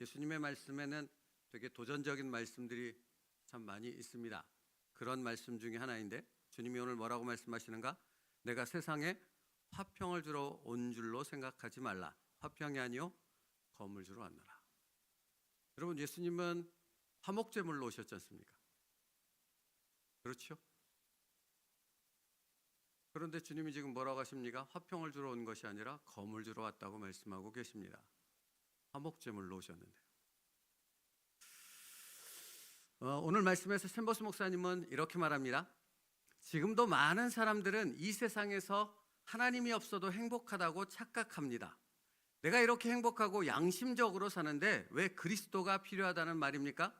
예수님의 말씀에는 되게 도전적인 말씀들이 참 많이 있습니다. 그런 말씀 중에 하나인데 주님이 오늘 뭐라고 말씀하시는가? 내가 세상에 화평을 주러 온 줄로 생각하지 말라. 화평이 아니요 검을 주러 왔노라. 여러분, 예수님은 화목제물로 오셨지 않습니까? 그렇죠? 그런데 주님이 지금 뭐라고 하십니까? 화평을 주러 온 것이 아니라 검을 주러 왔다고 말씀하고 계십니다. 화목제물로 오셨는데 오늘 말씀에서 샘버스 목사님은 이렇게 말합니다. 지금도 많은 사람들은 이 세상에서 하나님이 없어도 행복하다고 착각합니다. 내가 이렇게 행복하고 양심적으로 사는데 왜 그리스도가 필요하다는 말입니까?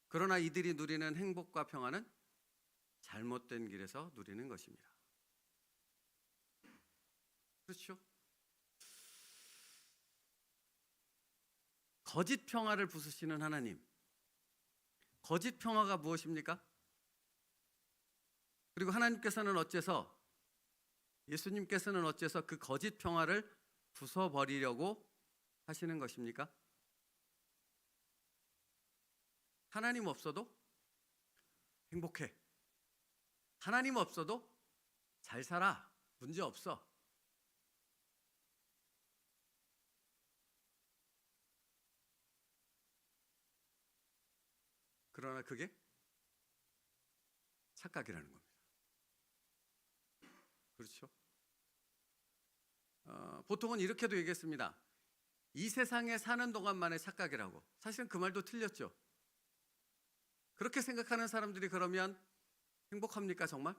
그러나 이들이 누리는 행복과 평안은 잘못된 길에서 누리는 것입니다. 그렇죠? 거짓 평화를 부수시는 하나님. 거짓 평화가 무엇입니까? 그리고 하나님께서는 어째서, 예수님께서는 어째서 그 거짓 평화를 부숴버리려고 하시는 것입니까? 하나님 없어도 행복해. 하나님 없어도 잘 살아. 문제 없어. 그러나 그게 착각이라는 겁니다. 그렇죠? 보통은 이렇게도 얘기했습니다. 이 세상에 사는 동안만의 착각이라고. 사실은 그 말도 틀렸죠. 그렇게 생각하는 사람들이 그러면 행복합니까 정말?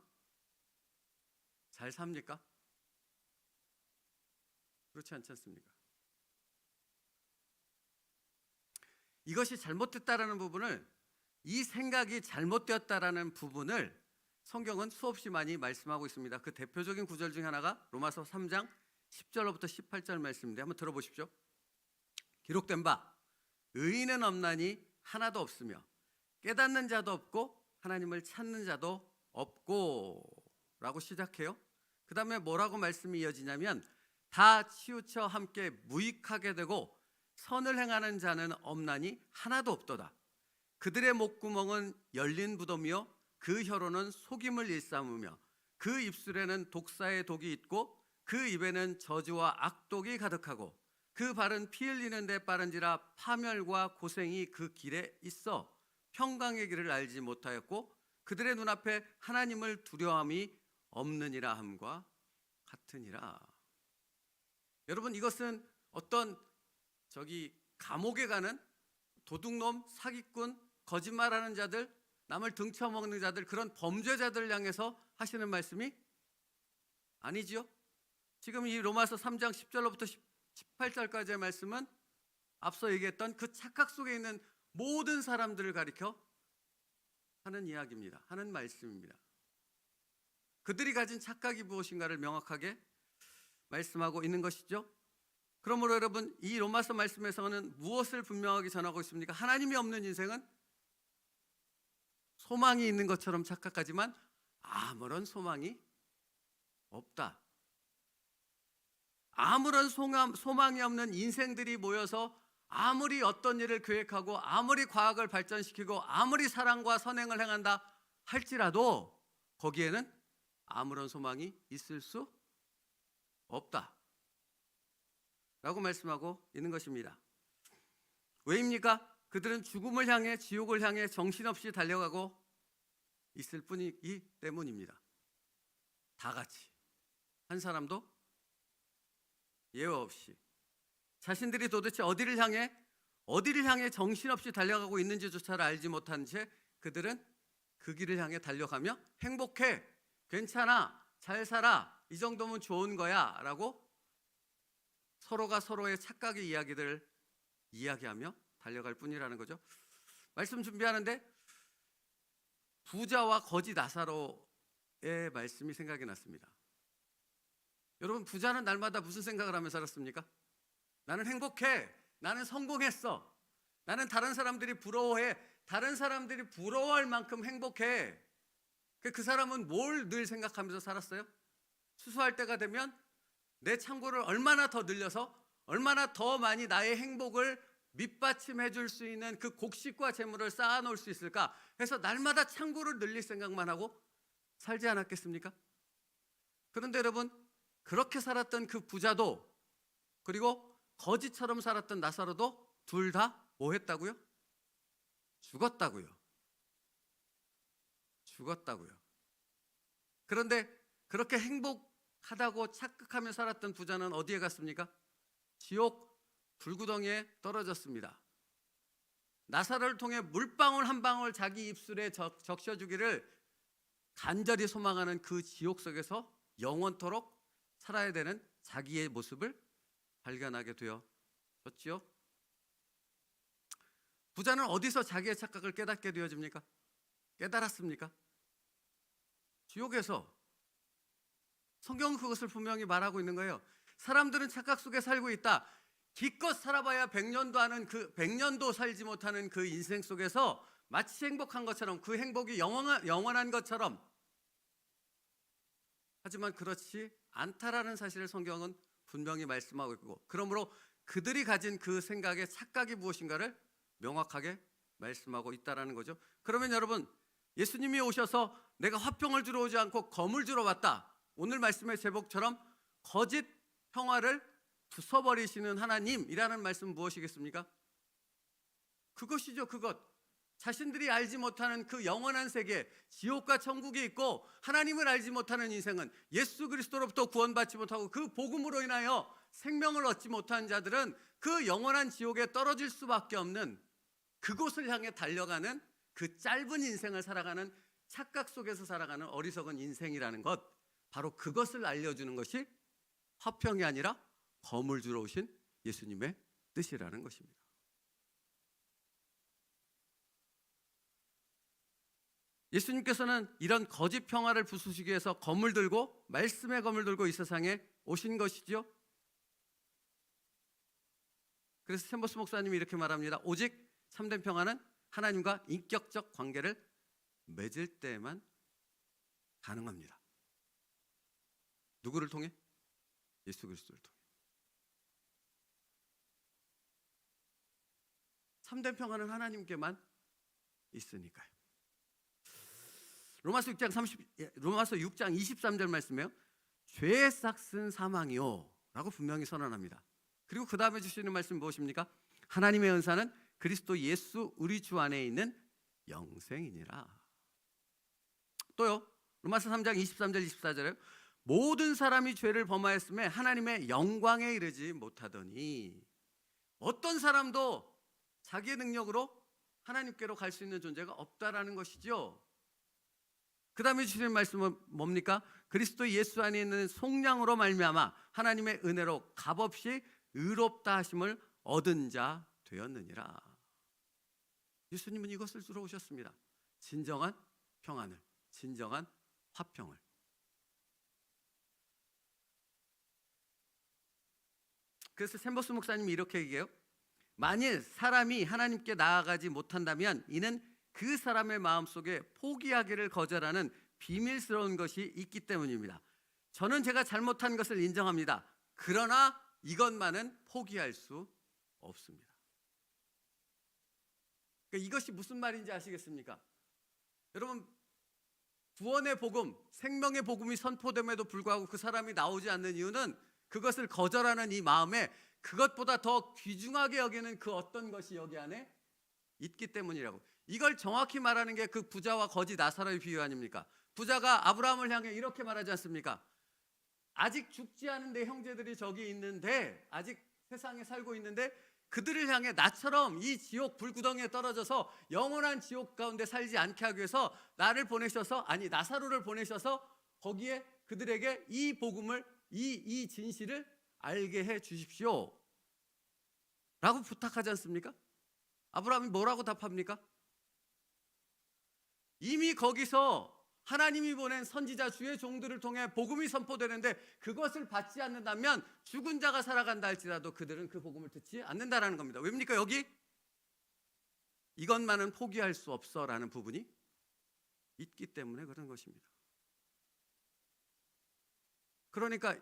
잘 삽니까? 그렇지 않지 않습니까? 이것이 잘못됐다라는 부분을, 이 생각이 잘못되었다라는 부분을 성경은 수없이 많이 말씀하고 있습니다. 그 대표적인 구절 중에 하나가 로마서 3장 10절로부터 18절 말씀인데 한번 들어보십시오. 기록된 바 의인은 없나니 하나도 없으며 깨닫는 자도 없고 하나님을 찾는 자도 없고 라고 시작해요. 그 다음에 뭐라고 말씀이 이어지냐면 다 치우쳐 함께 무익하게 되고 선을 행하는 자는 없나니 하나도 없도다. 그들의 목구멍은 열린 부도며 그 혀로는 속임을 일삼으며 그 입술에는 독사의 독이 있고 그 입에는 저주와 악독이 가득하고 그 발은 피 흘리는 데 빠른지라 파멸과 고생이 그 길에 있어 평강의 길을 알지 못하였고 그들의 눈앞에 하나님을 두려움이 없느니라 함과 같으니라. 여러분, 이것은 어떤 감옥에 가는 도둑놈, 사기꾼, 거짓말하는 자들, 남을 등쳐먹는 자들, 그런 범죄자들 향해서 하시는 말씀이 아니지요. 지금 이 로마서 3장 10절로부터 18절까지의 말씀은 앞서 얘기했던 그 착각 속에 있는 모든 사람들을 가리켜 하는 이야기입니다. 하는 말씀입니다. 그들이 가진 착각이 무엇인가를 명확하게 말씀하고 있는 것이죠. 그러므로 여러분, 이 로마서 말씀에서는 무엇을 분명하게 전하고 있습니까? 하나님이 없는 인생은 소망이 있는 것처럼 착각하지만 아무런 소망이 없다. 아무런 소망이 없는 인생들이 모여서 아무리 어떤 일을 계획하고 아무리 과학을 발전시키고 아무리 사랑과 선행을 행한다 할지라도 거기에는 아무런 소망이 있을 수 없다 라고 말씀하고 있는 것입니다. 왜입니까? 그들은 죽음을 향해, 지옥을 향해 정신없이 달려가고 있을 뿐이기 때문입니다. 다 같이, 한 사람도 예외 없이 자신들이 도대체 어디를 향해 정신없이 달려가고 있는지조차를 알지 못한 채 그들은 그 길을 향해 달려가며 행복해, 괜찮아, 잘 살아, 이 정도면 좋은 거야 라고 서로가 서로의 착각의 이야기들을 이야기하며 달려갈 뿐이라는 거죠. 말씀 준비하는데 부자와 거지 나사로의 말씀이 생각이 났습니다. 여러분, 부자는 날마다 무슨 생각을 하며 살았습니까? 나는 행복해, 나는 성공했어, 나는 다른 사람들이 부러워해, 다른 사람들이 부러워할 만큼 행복해. 그 사람은 뭘 늘 생각하면서 살았어요? 수수할 때가 되면 내 창고를 얼마나 더 늘려서 얼마나 더 많이 나의 행복을 밑받침해 줄 수 있는 그 곡식과 재물을 쌓아 놓을 수 있을까 해서 날마다 창고를 늘릴 생각만 하고 살지 않았겠습니까? 그런데 여러분, 그렇게 살았던 그 부자도 그리고 거지처럼 살았던 나사로도 둘 다 뭐 했다고요? 죽었다고요. 죽었다고요. 그런데 그렇게 행복하다고 착각하며 살았던 부자는 어디에 갔습니까? 지옥 불구덩이에 떨어졌습니다. 나사로를 통해 물방울 한 방울 자기 입술에 적셔주기를 간절히 소망하는 그 지옥 속에서 영원토록 살아야 되는 자기의 모습을 발견하게 되었지요. 부자는 어디서 자기의 착각을 깨닫게 되어집니까? 깨달았습니까? 지옥에서. 성경은 그것을 분명히 말하고 있는 거예요. 사람들은 착각 속에 살고 있다. 기껏 살아봐야 100년도 살지 못하는 그 인생 속에서 마치 행복한 것처럼, 그 행복이 영원한 것처럼, 하지만 그렇지 않다라는 사실을 성경은 분명히 말씀하고 있고, 그러므로 그들이 가진 그 생각의 착각이 무엇인가를 명확하게 말씀하고 있다라는 거죠. 그러면 여러분, 예수님이 오셔서 내가 화평을 주러 오지 않고 검을 주러 왔다, 오늘 말씀의 제목처럼 거짓 평화를 부숴버리시는 하나님이라는 말씀은 무엇이겠습니까? 그것이죠. 그것. 자신들이 알지 못하는 그 영원한 세계, 지옥과 천국이 있고 하나님을 알지 못하는 인생은, 예수 그리스도로부터 구원받지 못하고 그 복음으로 인하여 생명을 얻지 못한 자들은 그 영원한 지옥에 떨어질 수밖에 없는, 그곳을 향해 달려가는 그 짧은 인생을 살아가는, 착각 속에서 살아가는 어리석은 인생이라는 것, 바로 그것을 알려주는 것이 화평이 아니라 검을 주러 오신 예수님의 뜻이라는 것입니다. 예수님께서는 이런 거짓 평화를 부수시기 위해서 검을 들고, 말씀의 검을 들고 이 세상에 오신 것이죠. 그래서 샘버스 목사님이 이렇게 말합니다. 오직 참된 평화는 하나님과 인격적 관계를 맺을 때에만 가능합니다. 누구를 통해? 예수 그리스도를 통해. 참된 평화는 하나님께만 있으니까요. 로마서 6장 23절 말씀에요. 죄의 싹은 사망이요 라고 분명히 선언합니다. 그리고 그 다음에 주시는 말씀 무엇입니까? 하나님의 은사는 그리스도 예수 우리 주 안에 있는 영생이니라. 또요, 로마서 3장 23절 24절에요. 모든 사람이 죄를 범하였음에 하나님의 영광에 이르지 못하더니. 어떤 사람도 자기의 능력으로 하나님께로 갈 수 있는 존재가 없다라는 것이죠. 그 다음에 주시는 말씀은 뭡니까? 그리스도 예수 안에 있는 속량으로 말미암아 하나님의 은혜로 값없이 의롭다 하심을 얻은 자 되었느니라. 예수님은 이것을 주러 오셨습니다. 진정한 평안을, 진정한 화평을. 그래서 샘버스 목사님이 이렇게 얘기해요. 만일 사람이 하나님께 나아가지 못한다면 이는 그 사람의 마음속에 포기하기를 거절하는 비밀스러운 것이 있기 때문입니다. 저는 제가 잘못한 것을 인정합니다. 그러나 이것만은 포기할 수 없습니다. 그러니까 이것이 무슨 말인지 아시겠습니까? 여러분, 구원의 복음, 생명의 복음이 선포됨에도 불구하고 그 사람이 나오지 않는 이유는 그것을 거절하는 이 마음에 그것보다 더 귀중하게 여기는 그 어떤 것이 여기 안에 있기 때문이라고. 이걸 정확히 말하는 게 그 부자와 거지 나사로의 비유 아닙니까? 부자가 아브라함을 향해 이렇게 말하지 않습니까? 아직 죽지 않은 내 형제들이 저기 있는데, 아직 세상에 살고 있는데 그들을 향해 나처럼 이 지옥 불구덩이에 떨어져서 영원한 지옥 가운데 살지 않게 하기 위해서 나를 보내셔서, 아니 나사로를 보내셔서 거기에 그들에게 이 복음을, 이 진실을 알게 해 주십시오 라고 부탁하지 않습니까? 아브라함이 뭐라고 답합니까? 이미 거기서 하나님이 보낸 선지자 주의 종들을 통해 복음이 선포되는데 그것을 받지 않는다면 죽은 자가 살아간다 할지라도 그들은 그 복음을 듣지 않는다라는 겁니다. 왜입니까? 여기 이것만은 포기할 수 없어라는 부분이 있기 때문에 그런 것입니다. 그러니까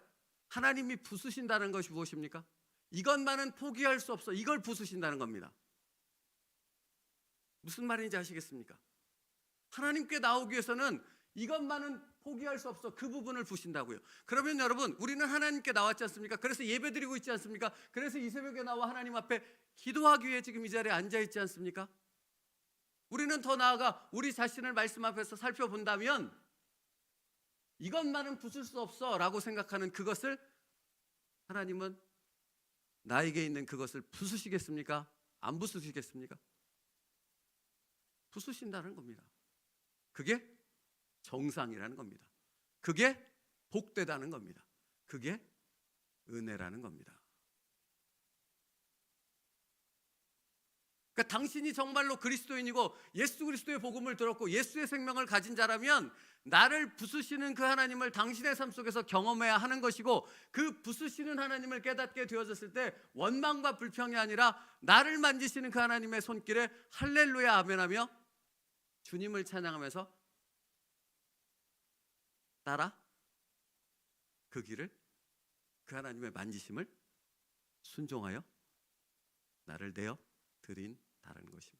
하나님이 부수신다는 것이 무엇입니까? 이것만은 포기할 수 없어. 이걸 부수신다는 겁니다. 무슨 말인지 아시겠습니까? 하나님께 나오기 위해서는 이것만은 포기할 수 없어. 그 부분을 부신다고요. 그러면 여러분, 우리는 하나님께 나왔지 않습니까? 그래서 예배드리고 있지 않습니까? 그래서 이 새벽에 나와 하나님 앞에 기도하기 위해 지금 이 자리에 앉아 있지 않습니까? 우리는 더 나아가 우리 자신을 말씀 앞에서 살펴본다면 이것만은 부술 수 없어 라고 생각하는 그것을 하나님은 나에게 있는 그것을 부수시겠습니까? 안 부수시겠습니까? 부수신다는 겁니다. 그게 정상이라는 겁니다. 그게 복되다는 겁니다. 그게 은혜라는 겁니다. 그러니까 당신이 정말로 그리스도인이고 예수 그리스도의 복음을 들었고 예수의 생명을 가진 자라면 나를 부수시는 그 하나님을 당신의 삶 속에서 경험해야 하는 것이고, 그 부수시는 하나님을 깨닫게 되어졌을 때 원망과 불평이 아니라 나를 만지시는 그 하나님의 손길에 할렐루야 아멘하며 주님을 찬양하면서 따라 그 길을, 그 하나님의 만지심을 순종하여 나를 내어 드린다는 것입니다.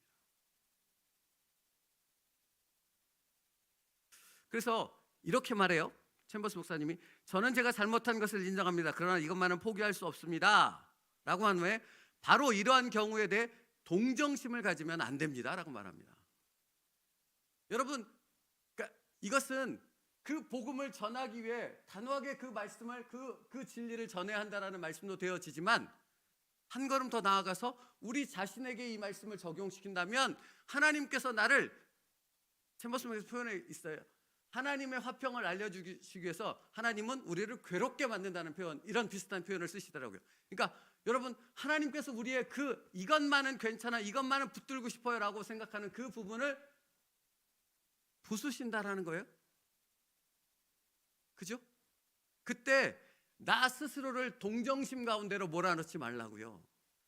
그래서 이렇게 말해요. 챔버스 목사님이, 저는 제가 잘못한 것을 인정합니다. 그러나 이것만은 포기할 수 없습니다 라고 한 후에 바로 이러한 경우에 대해 동정심을 가지면 안 됩니다 라고 말합니다. 여러분, 그러니까 이것은 그 복음을 전하기 위해 단호하게 그 말씀을, 그 진리를 전해야 한다는 말씀도 되어지지만, 한 걸음 더 나아가서 우리 자신에게 이 말씀을 적용시킨다면 하나님께서 나를, 챔버스 목사님 표현에 있어요. 하나님의 화평을 알려주시기 위해서 하나님은 우리를 괴롭게 만든다는 표현, 이런 비슷한 표현을 쓰시더라고요. 그러니까 여러분, 하나님께서 우리의 이것만은 괜찮아, 이것만은 붙들고 싶어요 라고 생각하는 그 부분을 부수신다라는 거예요. 그죠? 그때 나 스스로를 동정심 가운데로 몰아넣지 말라고요.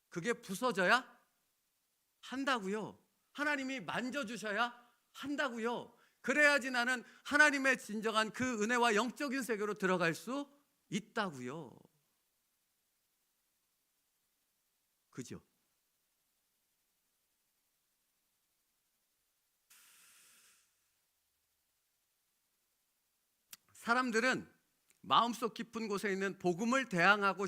그게 부서져야 한다고요. 하나님이 만져주셔야 한다고요. 그래야지 나는 하나님의 진정한 그 은혜와 영적인 세계로 들어갈 수 있다고요. 그죠? 사람들은 마음속 깊은 곳에 있는 복음을 대항하고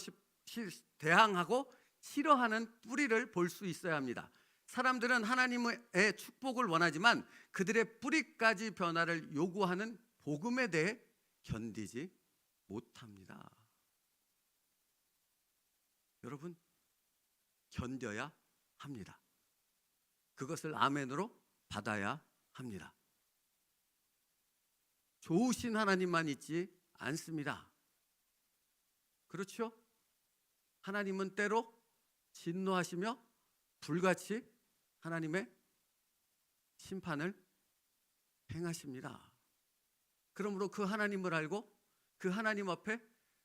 싫어하는 뿌리를 볼 수 있어야 합니다. 사람들은 하나님의 축복을 원하지만 그들의 뿌리까지 변화를 요구하는 복음에 대해 견디지 못합니다. 여러분, 견뎌야 합니다. 그것을 아멘으로 받아야 합니다. 좋으신 하나님만 있지 않습니다. 그렇죠? 하나님은 때로 진노하시며 불같이 하나님의 심판을 행하십니다. 그러므로 그 하나님을 알고 그 하나님 앞에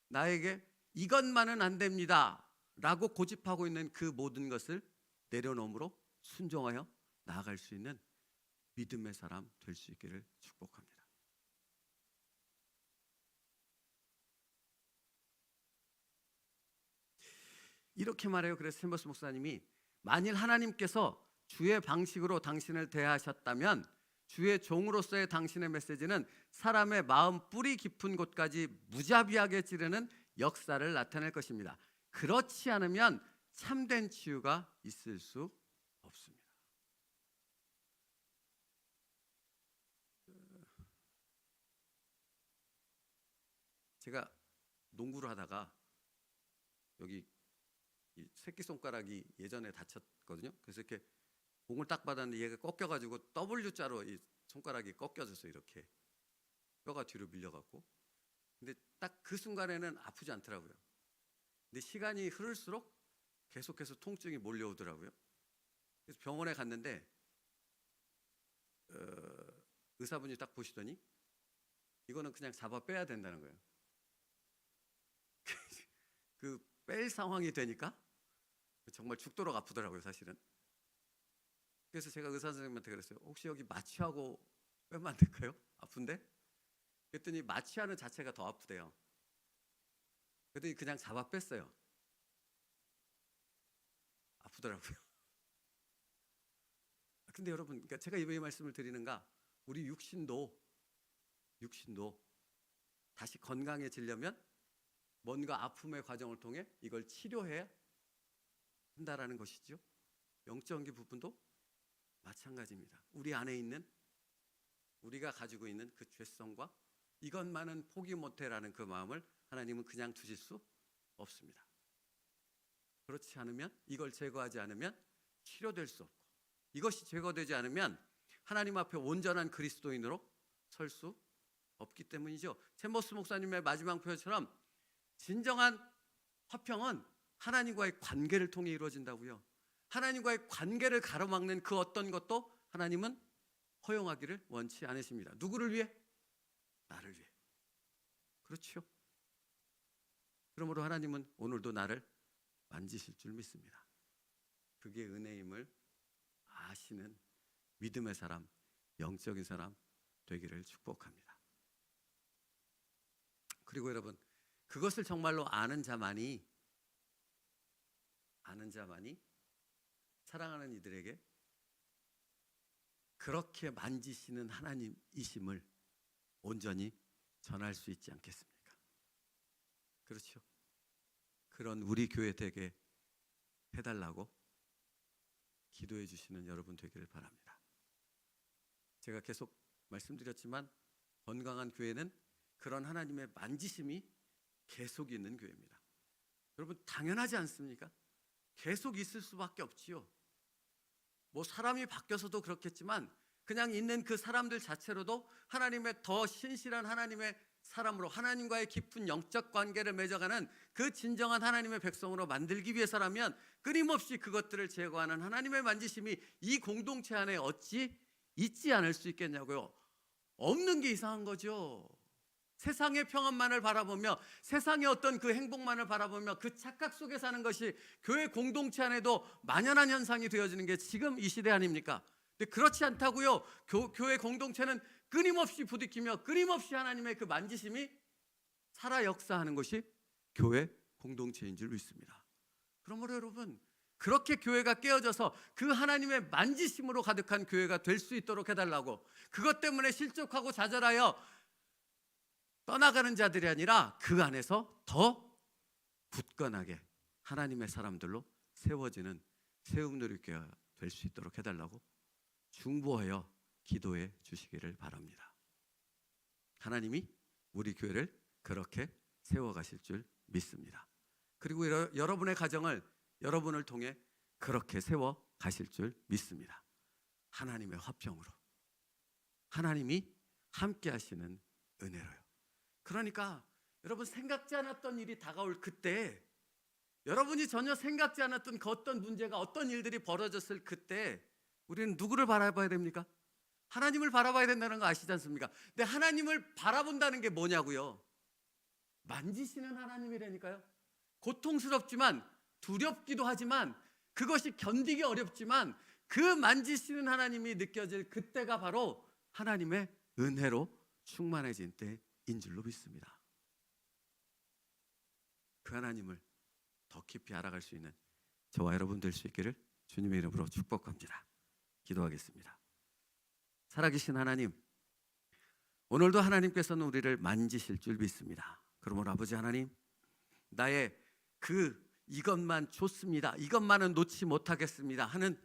나에게 이것만은 안 됩니다 라고 고집하고 있는 그 모든 것을 내려놓음으로 순종하여 나아갈 수 있는 믿음의 사람 될 수 있기를 축복합니다. 이렇게 말해요. 그래서 챔버스 목사님이, 만일 하나님께서 주의 방식으로 당신을 대하셨다면 주의 종으로서의 당신의 메시지는 사람의 마음 뿌리 깊은 곳까지 무자비하게 찌르는 역사를 나타낼 것입니다. 그렇지 않으면 참된 치유가 있을 수 없습니다. 제가 농구를 하다가 여기 이 새끼손가락이 예전에 다쳤거든요. 그래서 이렇게 공을 딱 받았는데 얘가 꺾여가지고 W자로 이 손가락이 꺾여져서 이렇게 뼈가 뒤로 밀려갖고, 근데 딱 그 순간에는 아프지 않더라고요. 근데 시간이 흐를수록 계속해서 통증이 몰려오더라고요. 그래서 병원에 갔는데 의사분이 딱 보시더니 이거는 그냥 잡아 빼야 된다는 거예요. 그 뺄 상황이 되니까 정말 죽도록 아프더라고요, 사실은. 그래서 제가 의사 선생님한테 그랬어요. 혹시 여기 마취하고 빼면 안 될까요? 아픈데? 그랬더니 마취하는 자체가 더 아프대요. 그랬더니 그냥 잡아 뺐어요. 아프더라고요. 근데 여러분, 그러니까 제가 이 말씀을 드리는가, 우리 육신도 다시 건강해지려면 뭔가 아픔의 과정을 통해 이걸 치료해야 한다라는 것이죠. 영적인 부분도 마찬가지입니다. 우리 안에 있는, 우리가 가지고 있는 그 죄성과 이것만은 포기 못해라는 그 마음을 하나님은 그냥 두실 수 없습니다. 그렇지 않으면, 이걸 제거하지 않으면 치료될 수 없고, 이것이 제거되지 않으면 하나님 앞에 온전한 그리스도인으로 설 수 없기 때문이죠. 챔버스 목사님의 마지막 표현처럼 진정한 화평은 하나님과의 관계를 통해 이루어진다고요. 하나님과의 관계를 가로막는 그 어떤 것도 하나님은 허용하기를 원치 않으십니다. 누구를 위해? 나를 위해. 그렇죠. 그러므로 하나님은 오늘도 나를 만지실 줄 믿습니다. 그게 은혜임을 아시는 믿음의 사람, 영적인 사람 되기를 축복합니다. 그리고 여러분, 그것을 정말로 아는 자만이 사랑하는 이들에게 그렇게 만지시는 하나님이심을 온전히 전할 수 있지 않겠습니까? 그렇죠. 그런 우리 교회 되게 해달라고 기도해 주시는 여러분 되기를 바랍니다. 제가 계속 말씀드렸지만 건강한 교회는 그런 하나님의 만지심이 계속 있는 교회입니다. 여러분, 당연하지 않습니까? 계속 있을 수밖에 없지요. 뭐 사람이 바뀌어서도 그렇겠지만 그냥 있는 그 사람들 자체로도 하나님의 더 신실한 하나님의 사람으로, 하나님과의 깊은 영적 관계를 맺어가는 그 진정한 하나님의 백성으로 만들기 위해서라면 끊임없이 그것들을 제거하는 하나님의 만지심이 이 공동체 안에 어찌 있지 않을 수 있겠냐고요. 없는 게 이상한 거죠. 세상의 평안만을 바라보며, 세상의 어떤 그 행복만을 바라보며 그 착각 속에 사는 것이 교회 공동체 안에도 만연한 현상이 되어지는 게 지금 이 시대 아닙니까? 근데 그렇지 않다고요. 교회 공동체는 끊임없이 부딪히며 끊임없이 하나님의 그 만지심이 살아 역사하는 것이 교회 공동체인 줄 믿습니다. 그러므로 여러분, 그렇게 교회가 깨어져서 그 하나님의 만지심으로 가득한 교회가 될 수 있도록 해달라고, 그것 때문에 실족하고 좌절하여 떠나가는 자들이 아니라 그 안에서 더 굳건하게 하나님의 사람들로 세워지는 세움누리교회가 될 수 있도록 해달라고 중보하여 기도해 주시기를 바랍니다. 하나님이 우리 교회를 그렇게 세워가실 줄 믿습니다. 그리고 여러분의 가정을 여러분을 통해 그렇게 세워가실 줄 믿습니다. 하나님의 화평으로, 하나님이 함께 하시는 은혜로요. 그러니까 여러분, 생각지 않았던 일이 다가올 그때, 여러분이 전혀 생각지 않았던 그 어떤 문제가, 어떤 일들이 벌어졌을 그때 우리는 누구를 바라봐야 됩니까? 하나님을 바라봐야 된다는 거 아시지 않습니까? 근데 하나님을 바라본다는 게 뭐냐고요? 만지시는 하나님이라니까요. 고통스럽지만, 두렵기도 하지만, 그것이 견디기 어렵지만 그 만지시는 하나님이 느껴질 그때가 바로 하나님의 은혜로 충만해진 때인 줄로 믿습니다. 그 하나님을 더 깊이 알아갈 수 있는 저와 여러분 될 수 있기를 주님의 이름으로 축복합니다. 기도하겠습니다. 살아계신 하나님, 오늘도 하나님께서는 우리를 만지실 줄 믿습니다. 그러므로 아버지 하나님, 나의 이것만 좋습니다, 이것만은 놓지 못하겠습니다 하는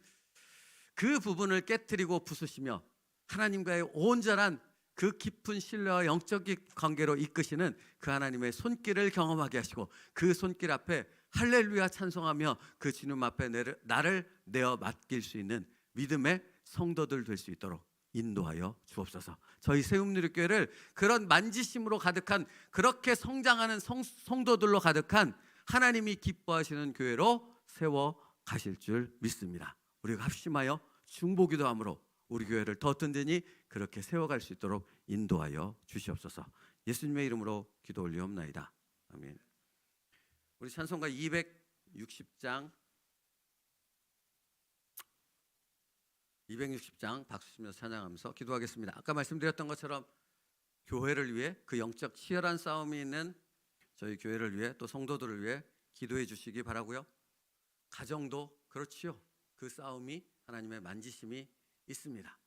그 부분을 깨트리고 부수시며 하나님과의 온전한 그 깊은 신뢰와 영적인 관계로 이끄시는 그 하나님의 손길을 경험하게 하시고, 그 손길 앞에 할렐루야 찬송하며 그 주님 앞에 나를 내어 맡길 수 있는 믿음의 성도들 될 수 있도록 인도하여 주옵소서. 저희 세움누리교회를 그런 만지심으로 가득한, 그렇게 성장하는 성도들로 가득한 하나님이 기뻐하시는 교회로 세워 가실 줄 믿습니다. 우리가 합심하여 중보기도함으로 우리 교회를 더 든든히 그렇게 세워갈 수 있도록 인도하여 주시옵소서. 예수님의 이름으로 기도 올리옵나이다. 아멘. 우리 찬송가 260장 박수 치면서 찬양하면서 기도하겠습니다. 아까 말씀드렸던 것처럼 교회를 위해 그 영적 치열한 싸움이 있는 저희 교회를 위해 또 성도들을 위해 기도해 주시기 바라고요. 가정도 그렇지요. 그 싸움이 하나님의 만지심이 있습니다.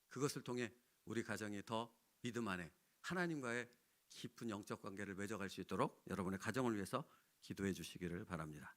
그것을 통해 우리 가정이 더 믿음 안에 하나님과의 깊은 영적 관계를 맺어갈 수 있도록 여러분의 가정을 위해서 기도해 주시기를 바랍니다.